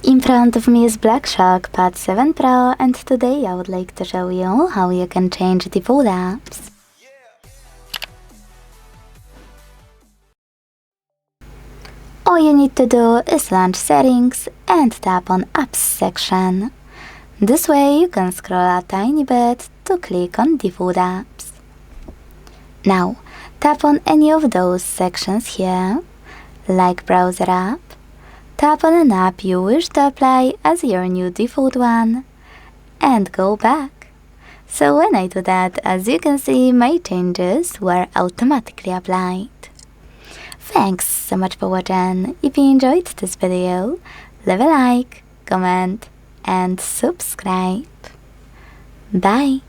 In front of me is Black Shark Pad 7 Pro, and today I would like to show you how you can change default apps. All you need to do is launch Settings and tap on Apps section. This way you can scroll a tiny bit to click on default apps. Now tap on any of those sections here, like Browser app. Tap on an app you wish to apply as your new default one, and go back. So when I do that, as you can see, my changes were automatically applied. Thanks so much for watching. If you enjoyed this video, leave a like, comment and subscribe. Bye!